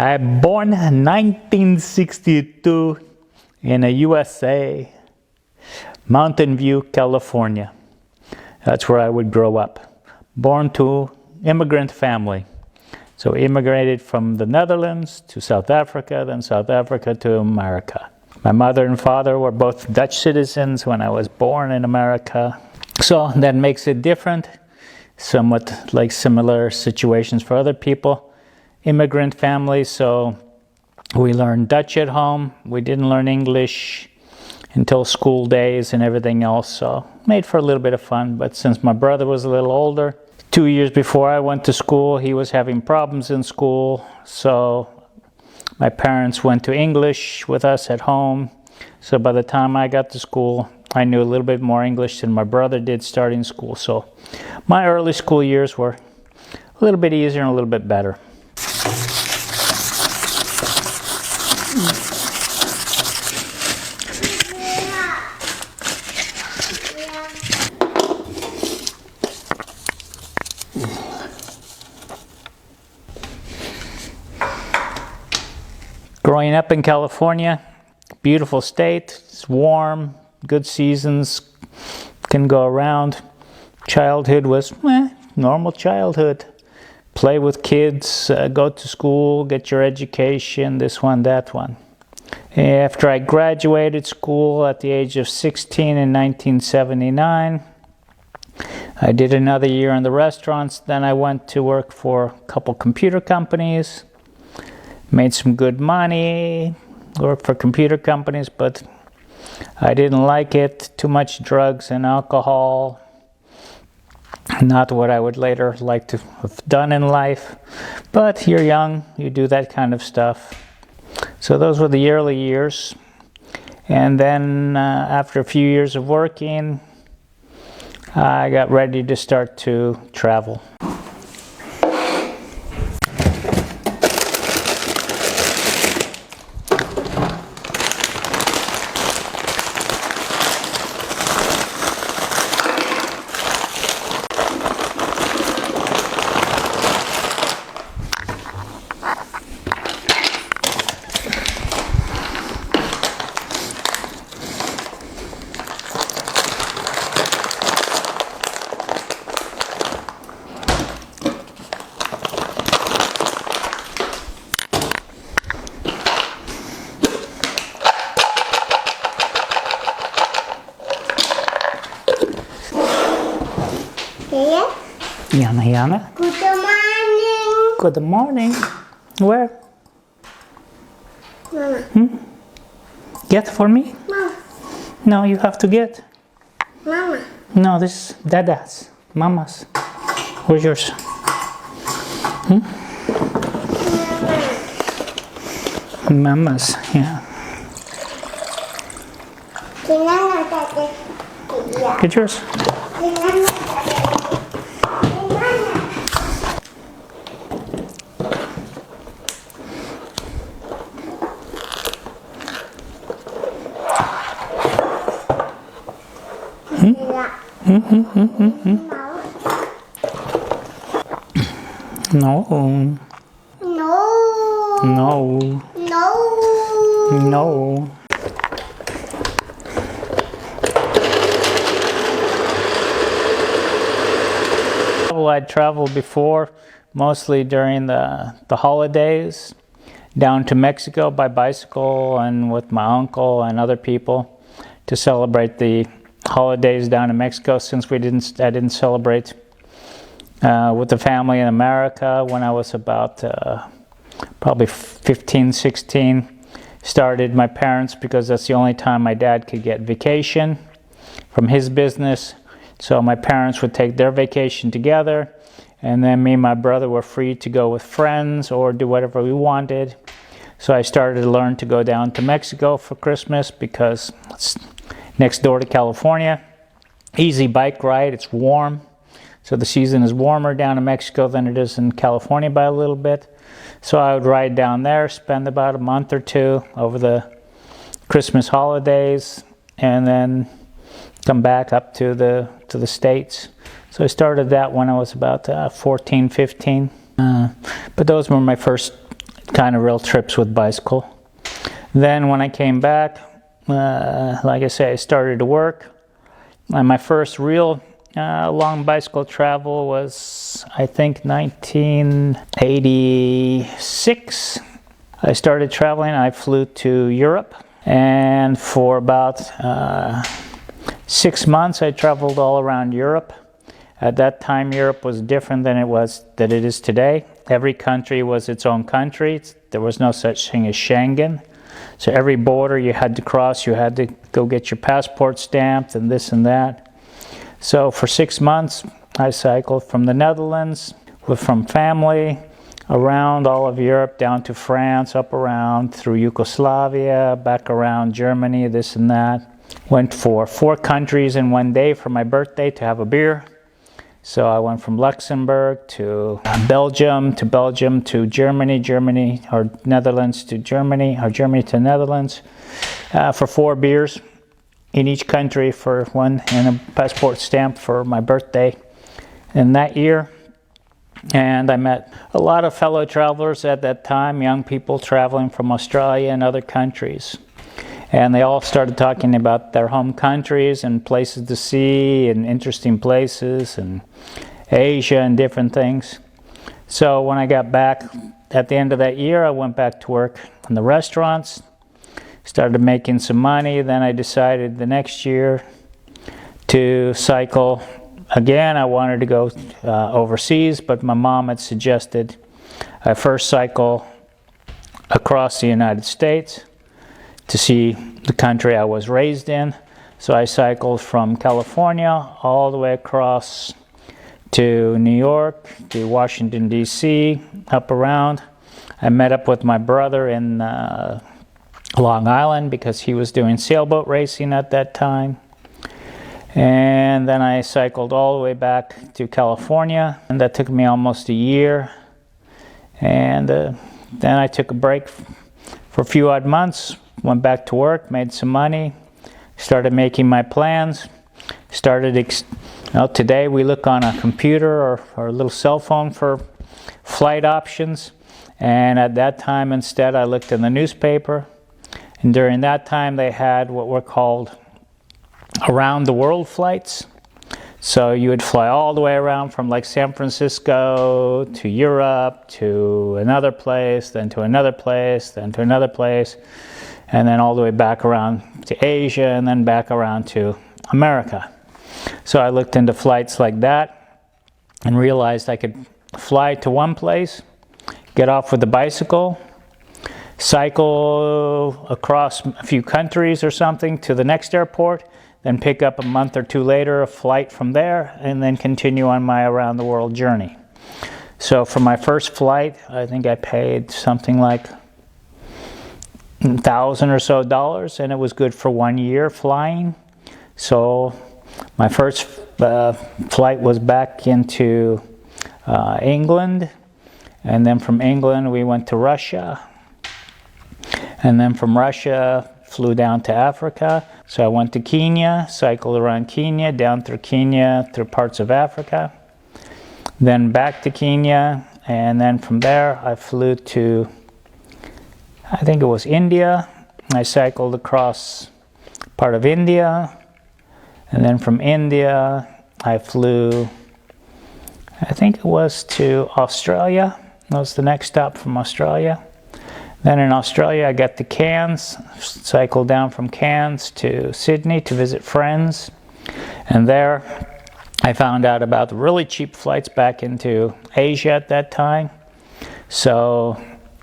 I born in 1962 in the USA, Mountain View, California. That's where I would grow up. Born to immigrant family. So immigrated from the Netherlands to South Africa, then South Africa to America. My mother and father were both Dutch citizens when I was born in America. So that makes it different, somewhat like similar situations for other people. Immigrant families, so we learned Dutch at home. We didn't learn English until school days and everything else, so made for a little bit of fun. But since my brother was a little older, 2 years before I went to school, he was having problems in school, so my parents went to English with us at home. So by the time I got to school, I knew a little bit more English than my brother did starting school. So my early school years were a little bit easier and a little bit better. Growing up in California, beautiful state, it's warm, good seasons, can go around. Childhood was normal childhood. Play with kids, go to school, get your education, this one, that one. After I graduated school at the age of 16 in 1979, I did another year in the restaurants. Then I went to work for a couple computer companies. Made some good money, worked for computer companies, but I didn't like it. Too much drugs and alcohol. Not what I would later like to have done in life. But you're young, you do that kind of stuff. So those were the early years. And then after a few years of working, I got ready to start to travel. Jana. Good morning. Good morning. Where? Mama. Get for me? Mama. No, you have to get. Mama. No, this is Dada's. Mama's. Where's yours? Mama's, yeah. Get yours. No. No. No. No. No. I'd traveled before, mostly during the holidays, down to Mexico by bicycle and with my uncle and other people to celebrate the holidays down in Mexico, since I didn't celebrate with the family in America when I was about probably 15, 16. Started my parents, because that's the only time my dad could get vacation from his business. So my parents would take their vacation together, and then me and my brother were free to go with friends or do whatever we wanted. So I started to learn to go down to Mexico for Christmas, because it's next door to California. Easy bike ride, it's warm. So the season is warmer down in Mexico than it is in California by a little bit. So I would ride down there, spend about a month or two over the Christmas holidays, and then come back up to the States. So I started that when I was about 14, 15. But those were my first kind of real trips with bicycle. Then when I came back, like I say, I started to work. And my first real long bicycle travel was, I think, 1986. I started traveling. I flew to Europe, and for about 6 months I traveled all around Europe. At that time, Europe was different than it is today. Every country was its own country. There was no such thing as Schengen. So every border you had to cross, you had to go get your passport stamped and this and that. So for 6 months, I cycled from the Netherlands, from family, around all of Europe, down to France, up around, through Yugoslavia, back around Germany, this and that. Went for 4 countries in one day for my birthday to have a beer. So I went from Luxembourg to Belgium to Germany, or Netherlands to Germany, or Germany to Netherlands, for 4 beers in each country for one, and a passport stamp for my birthday in that year. And I met a lot of fellow travelers at that time, young people traveling from Australia and other countries. And they all started talking about their home countries and places to see and interesting places and Asia and different things. So when I got back at the end of that year, I went back to work in the restaurants, started making some money. Then I decided the next year to cycle again. I wanted to go overseas, but my mom had suggested I first cycle across the United States to see the country I was raised in. So I cycled from California all the way across to New York, to Washington, D.C., up around. I met up with my brother in Long Island because he was doing sailboat racing at that time. And then I cycled all the way back to California, and that took me almost a year. And then I took a break for a few odd months, went back to work, made some money, started making my plans, today we look on a computer or a little cell phone for flight options, and at that time instead I looked in the newspaper, and during that time they had what were called around the world flights. So you would fly all the way around from like San Francisco to Europe to another place, then to another place, then to another place, and then all the way back around to Asia, and then back around to America. So I looked into flights like that and realized I could fly to one place, get off with a bicycle, cycle across a few countries or something to the next airport, then pick up a month or two later a flight from there, and then continue on my around the world journey. So for my first flight, I think I paid something like $1,000 or so, and it was good for 1 year flying. So my first flight was back into England, and then from England we went to Russia, and then from Russia flew down to Africa. So I went to Kenya, cycled around Kenya, down through Kenya, through parts of Africa, then back to Kenya, and then from there I flew to, I think it was India. I cycled across part of India, and then from India I flew, I think it was to Australia. That was the next stop from Australia. Then in Australia I got to Cairns, cycled down from Cairns to Sydney to visit friends, and there I found out about the really cheap flights back into Asia at that time. So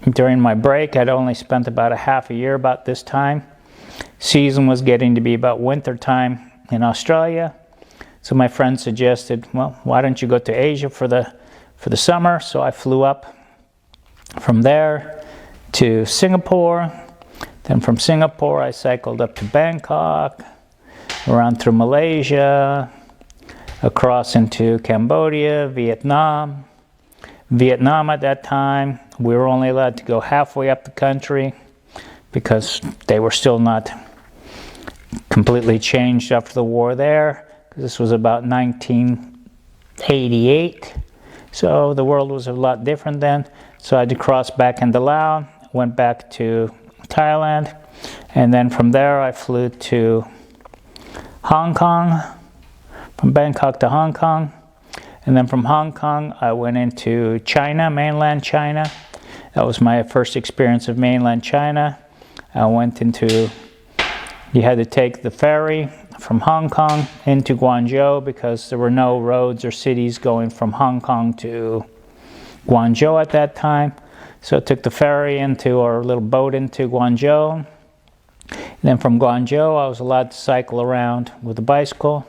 during my break, I'd only spent about a half a year about this time. Season was getting to be about winter time in Australia. So my friend suggested, well, why don't you go to Asia for the summer? So I flew up from there to Singapore. Then from Singapore, I cycled up to Bangkok, around through Malaysia, across into Cambodia, Vietnam. Vietnam at that time, we were only allowed to go halfway up the country because they were still not completely changed after the war there. This was about 1988, so the world was a lot different then. So I had to cross back into Laos, went back to Thailand, and then from there I flew to Hong Kong, from Bangkok to Hong Kong, and then from Hong Kong I went into China, mainland China. That was my first experience of mainland China. I went into, you had to take the ferry from Hong Kong into Guangzhou because there were no roads or cities going from Hong Kong to Guangzhou at that time. So I took the ferry into, or a little boat into Guangzhou. And then from Guangzhou I was allowed to cycle around with a bicycle.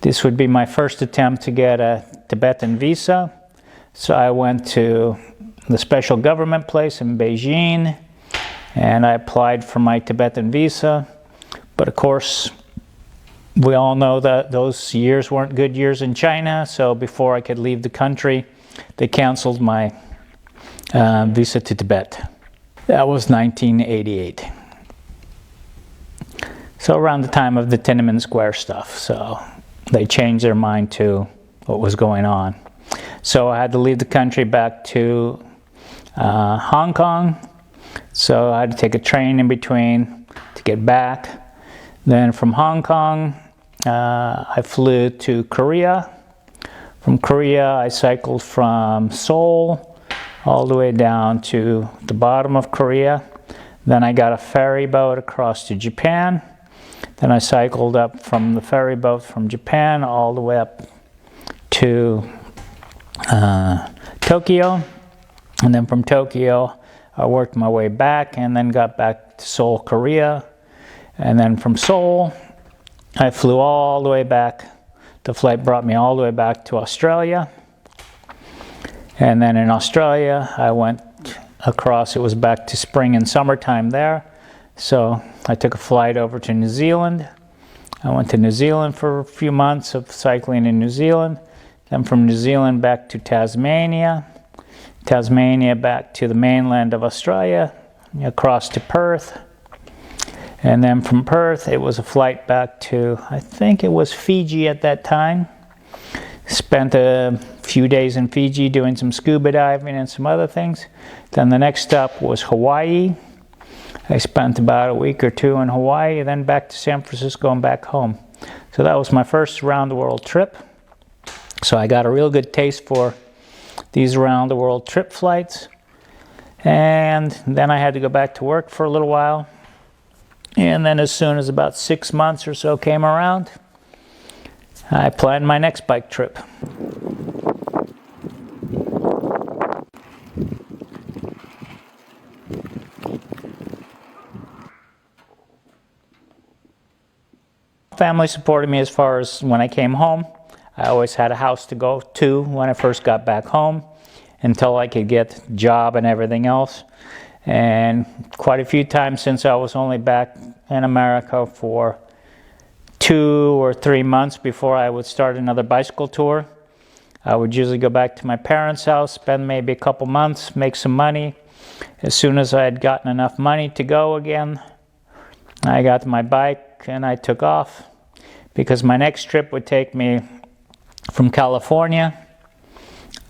This would be my first attempt to get a Tibetan visa. So I went to the special government place in Beijing and I applied for my Tibetan visa. But of course, we all know that those years weren't good years in China, so before I could leave the country, they canceled my visa to Tibet. That was 1988. So around the time of the Tiananmen Square stuff, so they changed their mind to what was going on. So I had to leave the country back to Hong Kong, so I had to take a train in between to get back. Then from Hong Kong, I flew to Korea. From Korea, I cycled from Seoul all the way down to the bottom of Korea. Then I got a ferry boat across to Japan. Then I cycled up from the ferry boat from Japan all the way up to Tokyo. And then from Tokyo, I worked my way back and then got back to Seoul, Korea. And then from Seoul, I flew all the way back. The flight brought me all the way back to Australia. And then in Australia, I went across, it was back to spring and summertime there. So I took a flight over to New Zealand. I went to New Zealand for a few months of cycling in New Zealand. Then from New Zealand back to Tasmania. Tasmania back to the mainland of Australia, across to Perth. And then from Perth, it was a flight back to, I think it was Fiji at that time. Spent a few days in Fiji doing some scuba diving and some other things. Then the next stop was Hawaii. I spent about a week or two in Hawaii, then back to San Francisco and back home. So that was my first around-the-world trip. So I got a real good taste for these around-the-world trip flights. And then I had to go back to work for a little while. And then as soon as about 6 months or so came around, I planned my next bike trip. Family supported me as far as when I came home. I always had a house to go to when I first got back home until I could get a job and everything else. And quite a few times since I was only back in America for 2 or 3 months before I would start another bicycle tour. I would usually go back to my parents' house, spend maybe a couple months, make some money. As soon as I had gotten enough money to go again, I got my bike and I took off, because my next trip would take me from California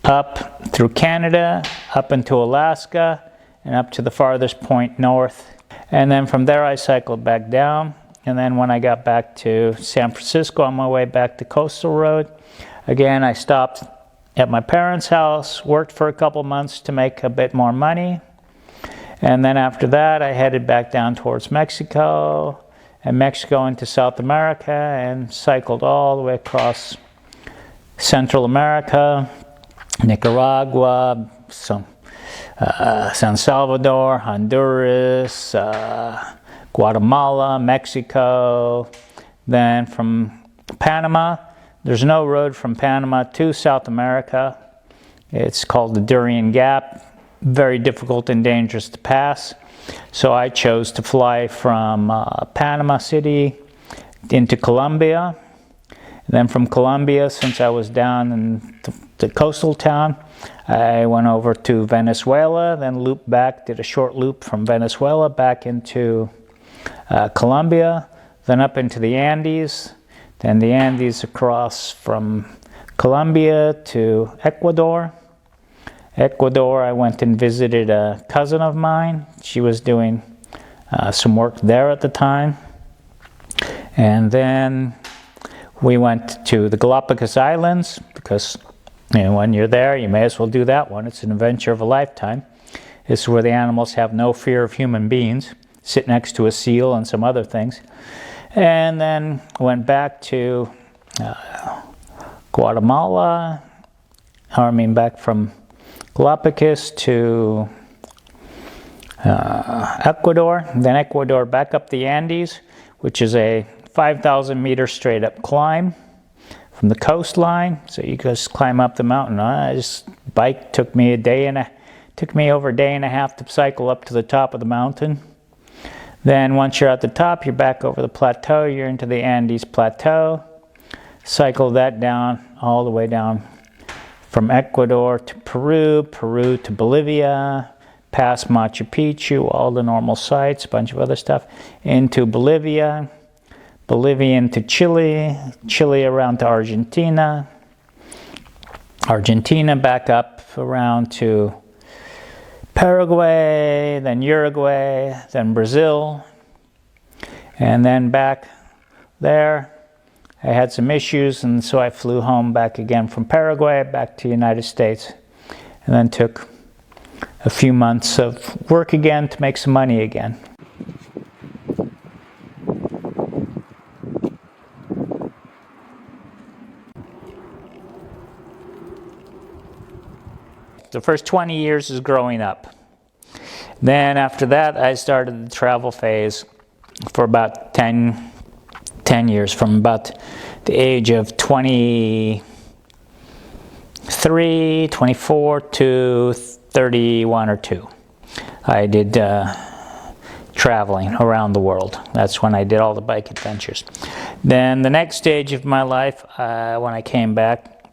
up through Canada, up into Alaska, and up to the farthest point north. And then from there I cycled back down. And then when I got back to San Francisco on my way back to Coastal Road, again I stopped at my parents' house, worked for a couple months to make a bit more money. And then after that I headed back down towards Mexico, and Mexico into South America, and cycled all the way across Central America, Nicaragua, San Salvador, Honduras, Guatemala, Mexico. Then from Panama, there's no road from Panama to South America. It's called the Darien Gap, very difficult and dangerous to pass. So I chose to fly from Panama City into Colombia. And then from Colombia, since I was down in the coastal town, I went over to Venezuela, then looped back, did a short loop from Venezuela back into Colombia, then up into the Andes, then the Andes across from Colombia to Ecuador, Ecuador, I went and visited a cousin of mine. She was doing some work there at the time. And then we went to the Galapagos Islands because when you're there, you may as well do that one. It's an adventure of a lifetime. This is where the animals have no fear of human beings. Sit next to a seal and some other things. And then went back to Guatemala, back from Galapagos to Ecuador, then Ecuador back up the Andes, which is a 5,000 meter straight up climb from the coastline. So you just climb up the mountain. This bike took me over a day and a half to cycle up to the top of the mountain. Then once you're at the top, you're back over the plateau, you're into the Andes Plateau. Cycle that down, all the way down from Ecuador to Peru, Peru to Bolivia, past Machu Picchu, all the normal sites, a bunch of other stuff, into Bolivia, Bolivia into Chile, Chile around to Argentina, Argentina back up around to Paraguay, then Uruguay, then Brazil, and then back there. I had some issues, and so I flew home back again from Paraguay, back to the United States, and then took a few months of work again to make some money again. The first 20 years is growing up. Then after that, I started the travel phase for about 10 years, from about the age of 23, 24 to 31 or 2. I did traveling around the world. That's when I did all the bike adventures. Then the next stage of my life, when I came back,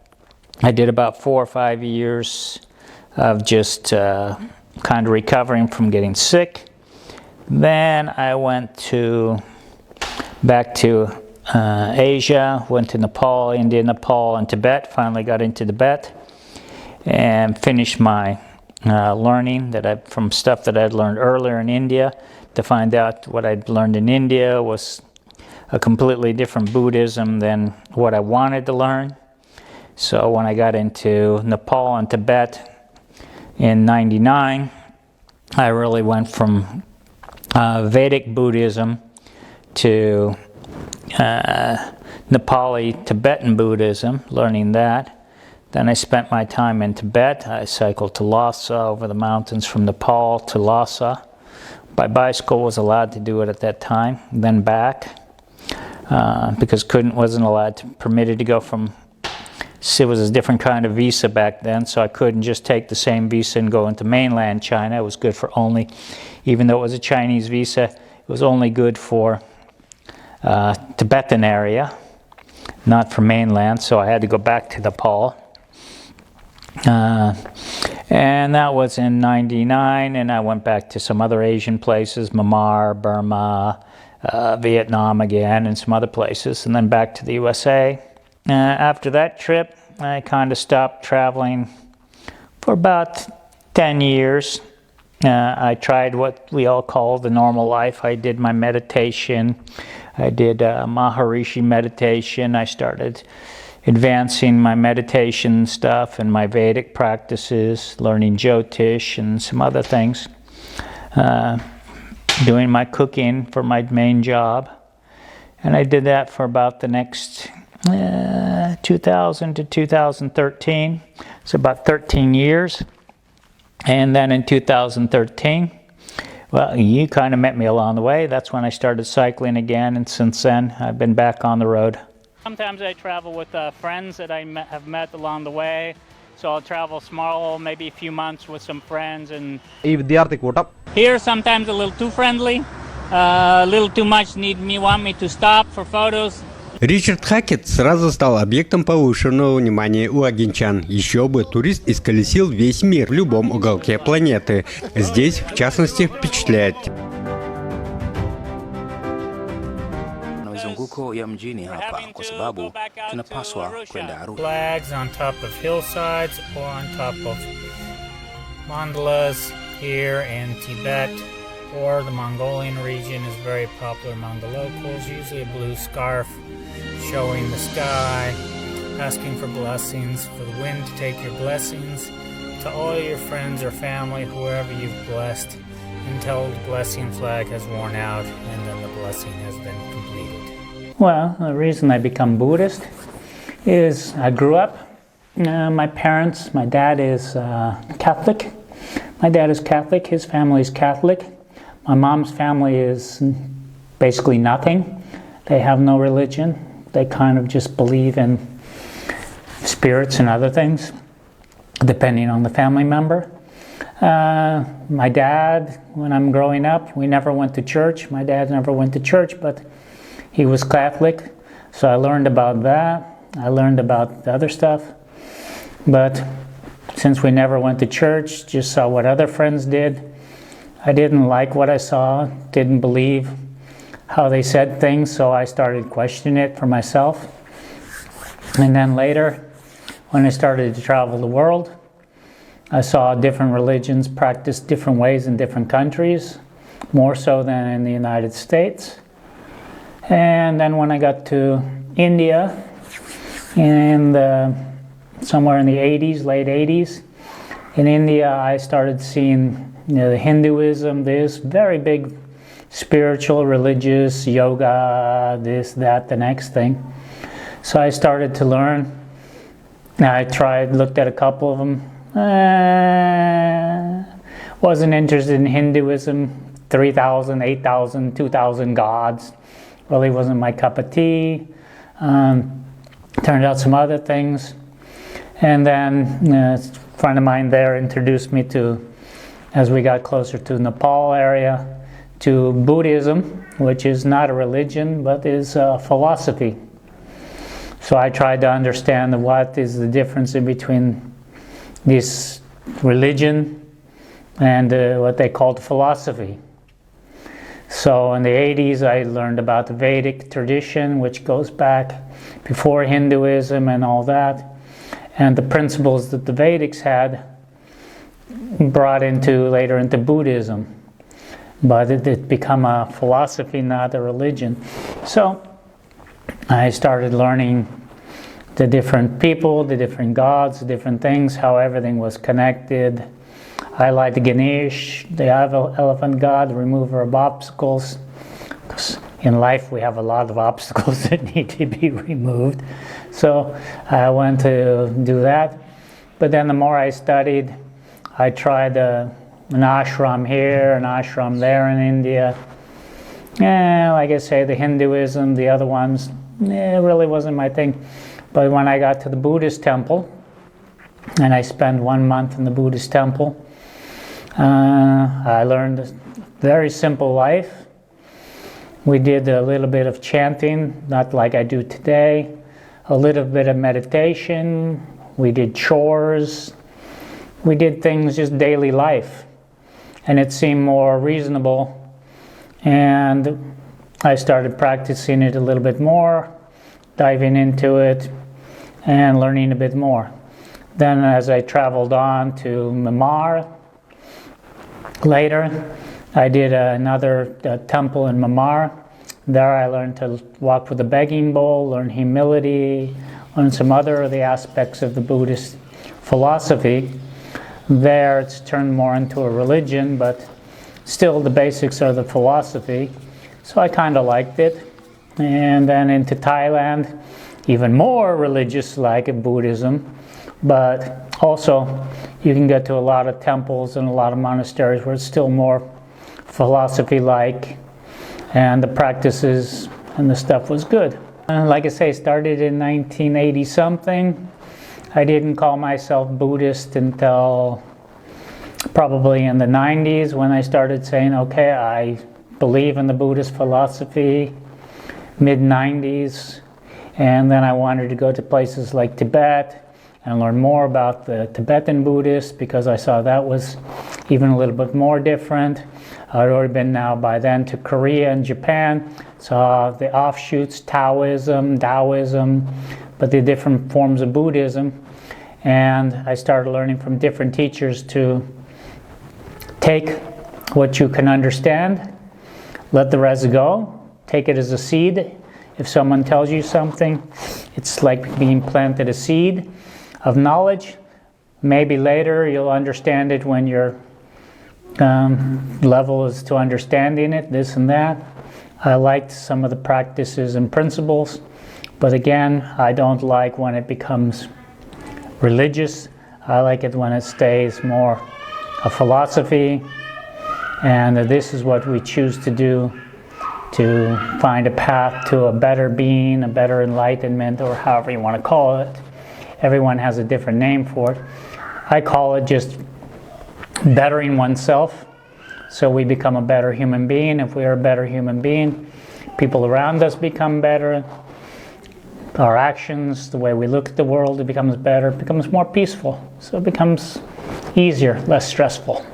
I did about 4 or 5 years of just kind of recovering from getting sick. Then I went back to Asia, went to Nepal, India, Nepal, and Tibet. Finally got into Tibet and finished my learning from stuff that I'd learned earlier in India, to find out what I'd learned in India was a completely different Buddhism than what I wanted to learn. So when I got into Nepal and Tibet in '99, I really went from Vedic Buddhism to Nepali Tibetan Buddhism, learning that. Then I spent my time in Tibet. I cycled to Lhasa over the mountains from Nepal to Lhasa. By bicycle, was allowed to do it at that time. Then back, because wasn't permitted to go from. It was a different kind of visa back then, so I couldn't just take the same visa and go into mainland China. It was good for only, even though it was a Chinese visa, it was only good for Tibetan area, not for mainland, so I had to go back to Nepal. And that was in '99, and I went back to some other Asian places, Myanmar, Burma, Vietnam again, and some other places, and then back to the USA. After that trip, I kind of stopped traveling for about 10 years. I tried what we all call the normal life. I did my meditation. I did Maharishi meditation. I started advancing my meditation stuff and my Vedic practices, learning Jyotish and some other things. Doing my cooking for my main job. And I did that for about the next 2000 to 2013. So about 13 years. And then in 2013, well, you kind of met me along the way. That's when I started cycling again, and since then I've been back on the road. Sometimes I travel with friends that I have met along the way. So I'll travel small, maybe a few months with some friends. And here sometimes a little too friendly, a little too much want me to stop for photos. Ричард Хакет сразу стал объектом повышенного внимания у аргентин. Еще бы, турист исколесил весь мир в любом уголке планеты. Здесь, в частности, впечатляет. Mizunguko ya mjini hapa kwa sababu tunapaswa kwenda Arusha. Flags on top of hillsides or on top of Mandalas here in Tibet or the Mongolian region is very popular among the locals. Usually a blue scarf showing the sky, asking for blessings, for the wind to take your blessings to all your friends or family, whoever you've blessed, until the blessing flag has worn out and then the blessing has been completed. Well, the reason I become Buddhist is I grew up, my dad is Catholic. My dad is Catholic, his family is Catholic. My mom's family is basically nothing. They have no religion. They kind of just believe in spirits and other things, depending on the family member. My dad, when I'm growing up, we never went to church. My dad never went to church, but he was Catholic, so I learned about that. I learned about the other stuff. But since we never went to church, just saw what other friends did, I didn't like what I saw, didn't believe how they said things, so I started questioning it for myself. And then later, when I started to travel the world, I saw different religions practiced different ways in different countries, more so than in the United States. And then when I got to India, somewhere in the 80s, late 80s, in India I started seeing the Hinduism, this very big spiritual, religious, yoga, this, that, the next thing. So I started to learn. I looked at a couple of them. Wasn't interested in Hinduism, 3,000, 8,000, 2,000 gods. Really wasn't my cup of tea. Turned out some other things. And then a friend of mine there introduced me to, as we got closer to Nepal area, to Buddhism, which is not a religion, but is a philosophy. So I tried to understand what is the difference in between this religion and what they called philosophy. So in the 80s I learned about the Vedic tradition, which goes back before Hinduism and all that, and the principles that the Vedics had brought later into Buddhism. But it became a philosophy, not a religion. So I started learning the different people, the different gods, the different things, how everything was connected. I like Ganesh, the elephant god, the remover of obstacles. Because in life we have a lot of obstacles that need to be removed. So I went to do that. But then the more I studied, I tried an ashram here, an ashram there in India. Like I say, the Hinduism, the other ones, it really wasn't my thing. But when I got to the Buddhist temple, and I spent 1 month in the Buddhist temple, I learned a very simple life. We did a little bit of chanting, not like I do today, a little bit of meditation, we did chores, we did things, just daily life. And it seemed more reasonable, and I started practicing it a little bit more, diving into it and learning a bit more. Then as I traveled on to Myanmar, later I did another temple in Myanmar. There I learned to walk with a begging bowl, learn humility, learn some other of the aspects of the Buddhist philosophy. There it's turned more into a religion, but still the basics are the philosophy. So I kind of liked it. And then into Thailand, even more religious like Buddhism, but also you can get to a lot of temples and a lot of monasteries where it's still more philosophy-like, and the practices and the stuff was good. Like I say, started in 1980 something. I didn't call myself Buddhist until probably in the 90s when I started saying, okay, I believe in the Buddhist philosophy, mid-90s, and then I wanted to go to places like Tibet and learn more about the Tibetan Buddhists because I saw that was even a little bit more different. I'd already been now by then to Korea and Japan, saw the offshoots, Taoism, Taoism, but the different forms of Buddhism. And I started learning from different teachers to take what you can understand, let the rest go, take it as a seed. If someone tells you something, it's like being planted a seed of knowledge. Maybe later you'll understand it when your level is to understanding it, this and that. I liked some of the practices and principles, but again, I don't like when it becomes religious. I like it when it stays more a philosophy, and this is what we choose to do to find a path to a better being, a better enlightenment, or however you want to call it. Everyone has a different name for it. I call it just bettering oneself, so we become a better human being. If we are a better human being, people around us become better. Our actions, the way we look at the world, it becomes better, it becomes more peaceful. So it becomes easier, less stressful.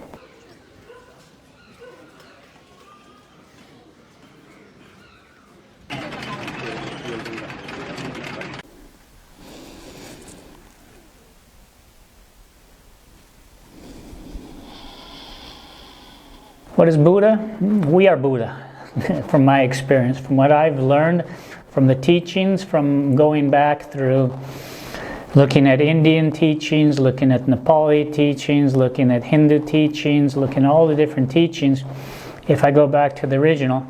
What is Buddha? We are Buddha, from my experience, from what I've learned, from the teachings, from going back through looking at Indian teachings, looking at Nepali teachings, looking at Hindu teachings, looking at all the different teachings. If I go back to the original,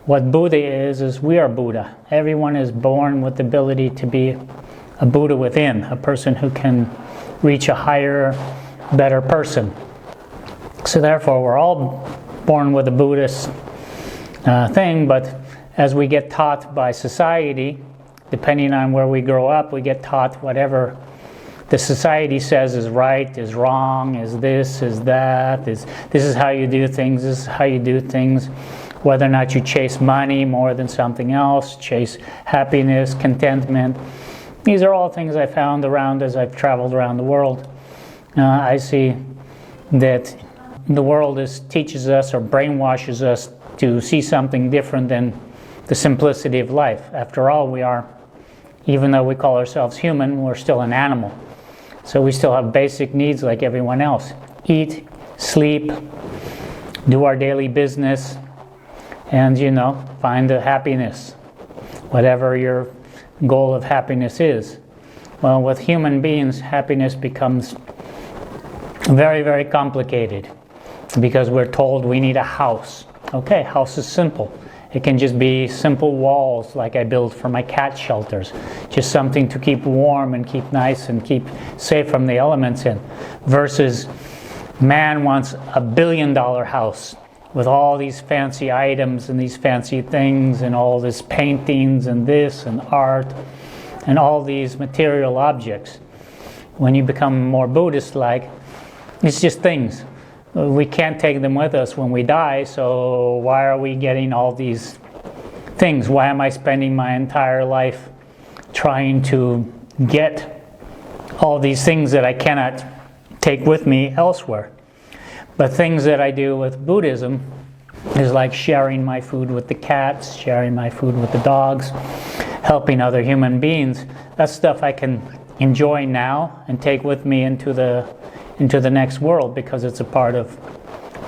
what Buddha is we are Buddha. Everyone is born with the ability to be a Buddha within, a person who can reach a higher, better person. So therefore, we're all born with a Buddhist thing, but as we get taught by society, depending on where we grow up, we get taught whatever the society says is right, is wrong, is this, is that, this is how you do things, this is how you do things. Whether or not you chase money more than something else, chase happiness, contentment. These are all things I found around as I've traveled around the world. I see that the world teaches us or brainwashes us to see something different than the simplicity of life. After all, we are, even though we call ourselves human, we're still an animal. So we still have basic needs like everyone else. Eat, sleep, do our daily business, and find the happiness, whatever your goal of happiness is. Well, with human beings, happiness becomes very, very complicated because we're told we need a house. Okay, house is simple. It can just be simple walls like I build for my cat shelters. Just something to keep warm and keep nice and keep safe from the elements in. Versus man wants $1 billion house with all these fancy items and these fancy things and all this paintings and this and art and all these material objects. When you become more Buddhist-like, it's just things. We can't take them with us when we die, so why are we getting all these things? Why am I spending my entire life trying to get all these things that I cannot take with me elsewhere? But things that I do with Buddhism is like sharing my food with the cats, sharing my food with the dogs, helping other human beings. That's stuff I can enjoy now and take with me into the next world, because it's a part of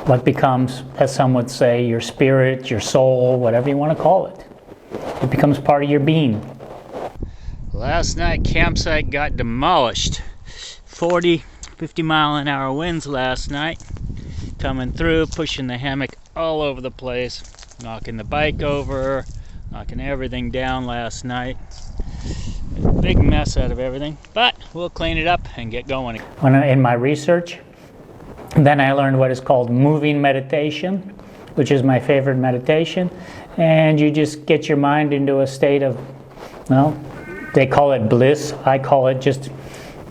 what becomes, as some would say, your spirit, your soul, whatever you want to call it. It becomes part of your being. Last night, campsite got demolished. 40, 50 mile an hour winds last night. Coming through, pushing the hammock all over the place. Knocking the bike over, knocking everything down last night. Big mess out of everything, but we'll clean it up and get going. In my research, then I learned what is called moving meditation, which is my favorite meditation. And you just get your mind into a state of, well, they call it bliss. I call it just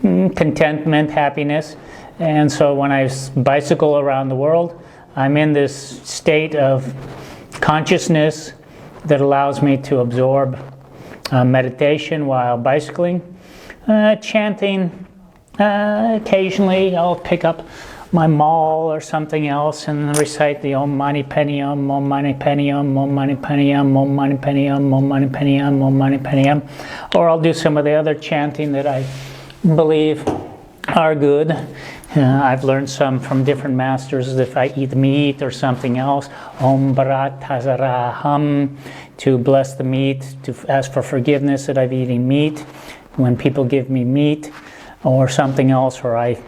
contentment, happiness. And so when I bicycle around the world, I'm in this state of consciousness that allows me to absorb meditation while bicycling, chanting. Occasionally I'll pick up my maul or something else and recite the Om Mani Padme Hum, Om Mani Padme Hum, Om Mani Padme Hum, Om Mani Padme Hum, Om Mani Padme Hum, Om Mani Padme Hum. Or I'll do some of the other chanting that I believe are good. I've learned some from different masters. If I eat meat or something else, Om Bharat Hazaraham, to bless the meat, to ask for forgiveness that I've eaten meat. When people give me meat or something else, or I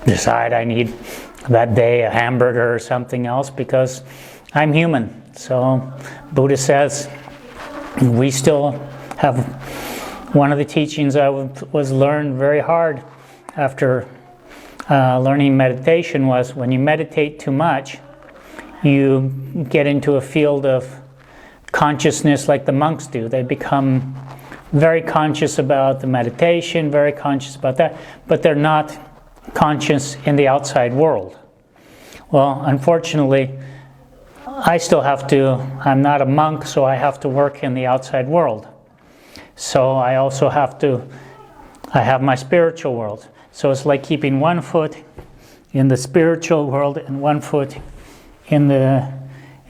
decide I need that day a hamburger or something else, because I'm human. So Buddha says we still have one of the teachings I was learned very hard after learning meditation was when you meditate too much, you get into a field of consciousness like the monks do. They become very conscious about the meditation, very conscious about that, but they're not conscious in the outside world. Well, unfortunately, I still have to, I'm not a monk, so I have to work in the outside world. So I also I have my spiritual world. So it's like keeping one foot in the spiritual world and one foot in the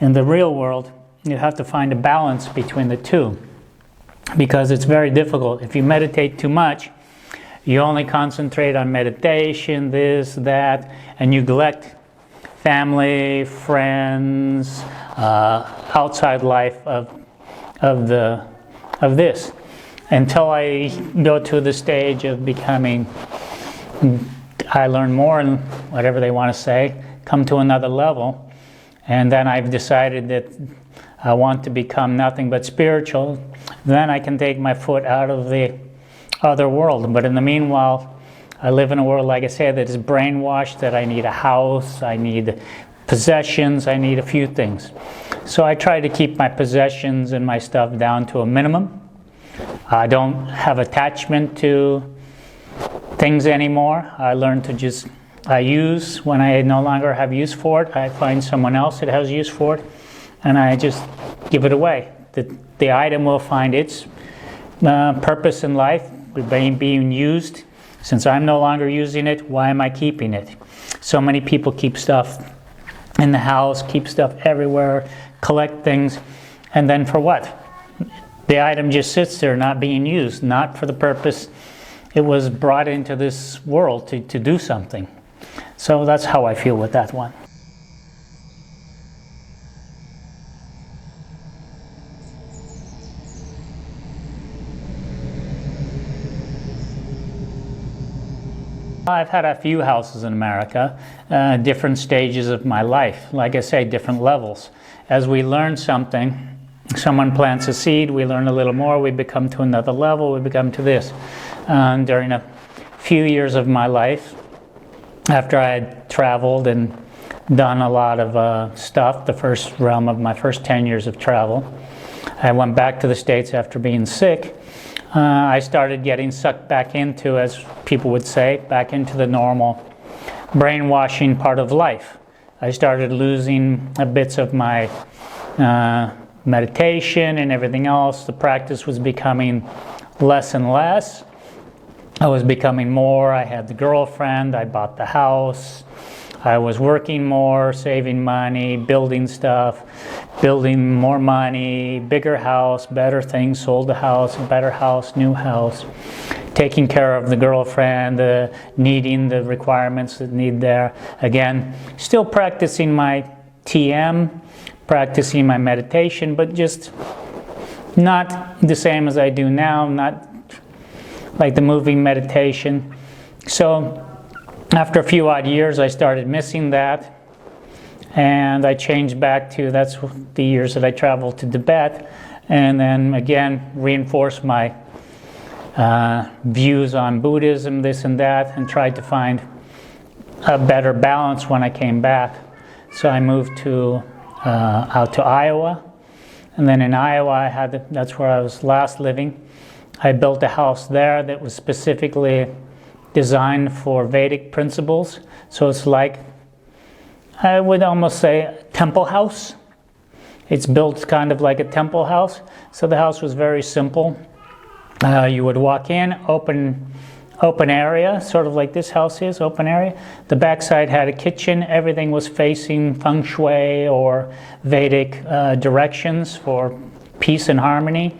real world. You have to find a balance between the two, because it's very difficult. If you meditate too much, you only concentrate on meditation, this, that, and you neglect family, friends, outside life of this. Until I go to the stage of becoming, I learn more, and whatever they want to say, come to another level, and then I've decided that I want to become nothing but spiritual, then I can take my foot out of the other world. But in the meanwhile, I live in a world, like I said, that is brainwashed, that I need a house, I need possessions, I need a few things. So I try to keep my possessions and my stuff down to a minimum. I don't have attachment to things anymore. I learn to just, I use when I no longer have use for it. I find someone else that has use for it, and I just give it away. The item will find its purpose in life, being used. Since I'm no longer using it, why am I keeping it? So many people keep stuff in the house, keep stuff everywhere, collect things, and then for what? The item just sits there not being used, not for the purpose it was brought into this world to do something. So that's how I feel with that one. I've had a few houses in America, different stages of my life. Like I say, different levels. As we learn something, someone plants a seed, we learn a little more, we become to another level, we become to this. During a few years of my life, after I had traveled and done a lot of stuff, the first realm of my first 10 years of travel, I went back to the States after being sick. I started getting sucked back into, as people would say, back into the normal brainwashing part of life. I started losing bits of my meditation and everything else. The practice was becoming less and less. I was becoming more. I had the girlfriend, I bought the house, I was working more, saving money, building stuff, building more money, bigger house, better things, sold the house, better house, new house, taking care of the girlfriend, needing the requirements that need there. Again, still practicing my TM, practicing my meditation, but just not the same as I do now, not like the moving meditation. So after a few odd years, I started missing that, and I changed back to, that's the years that I traveled to Tibet, and then again reinforced my views on Buddhism, this and that, and tried to find a better balance when I came back. So I moved to out to Iowa, and then in Iowa that's where I was last living. I built a house there that was specifically designed for Vedic principles. So it's like, I would almost say, a temple house. It's built kind of like a temple house. So the house was very simple. You would walk in, open area, sort of like this house is, open area. The backside had a kitchen. Everything was facing feng shui or Vedic directions for peace and harmony.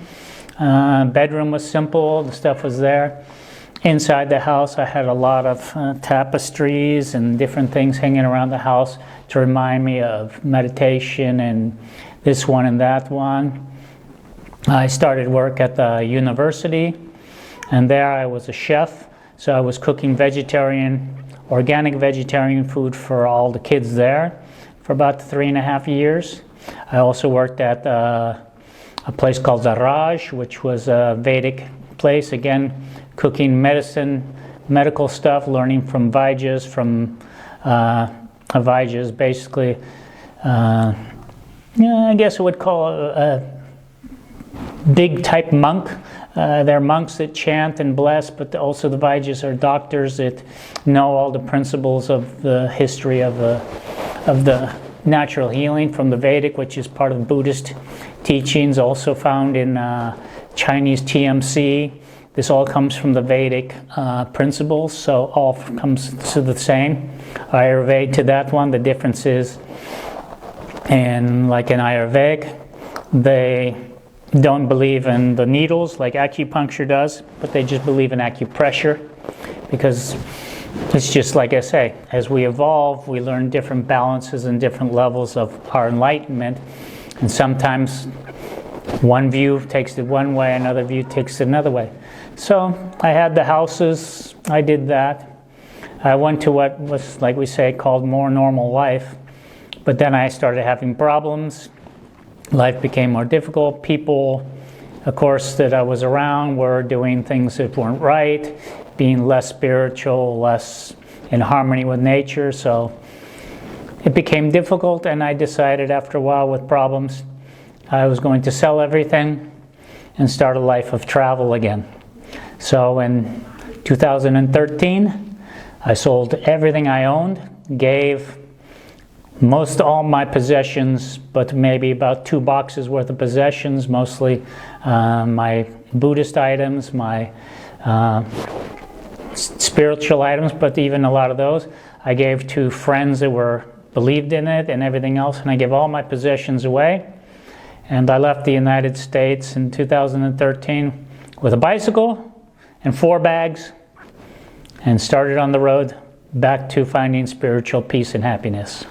Bedroom was simple, the stuff was there. inside the house, I had a lot of tapestries and different things hanging around the house to remind me of meditation and this one and that one. I started work at the university, and there I was a chef, so I was cooking organic vegetarian food for all the kids there for about 3.5 years. I also worked at a place called the Raj, which was a Vedic place, again, cooking medical stuff, learning from Vajas, basically, I guess I would call a big type monk. They're monks that chant and bless, but also the Vajas are doctors that know all the principles of the history of the natural healing from the Vedic, which is part of Buddhist teachings, also found in Chinese TMC. This all comes from the Vedic principles, so all comes to the same. Ayurveda to that one, the difference is, and like in Ayurvedic, they don't believe in the needles like acupuncture does, but they just believe in acupressure, because it's just like I say, as we evolve, we learn different balances and different levels of our enlightenment, and sometimes one view takes it one way, another view takes it another way. So I had the houses, I did that. I went to what was, like we say, called more normal life, but then I started having problems. Life became more difficult. People, of course, that I was around were doing things that weren't right, being less spiritual, less in harmony with nature, so it became difficult, and I decided after a while with problems, I was going to sell everything and start a life of travel again. So in 2013, I sold everything I owned, gave most all my possessions, but maybe about 2 boxes worth of possessions, mostly my Buddhist items, my spiritual items, but even a lot of those I gave to friends that believed in it and everything else, and I gave all my possessions away. And I left the United States in 2013 with a bicycle and 4 bags, and started on the road back to finding spiritual peace and happiness.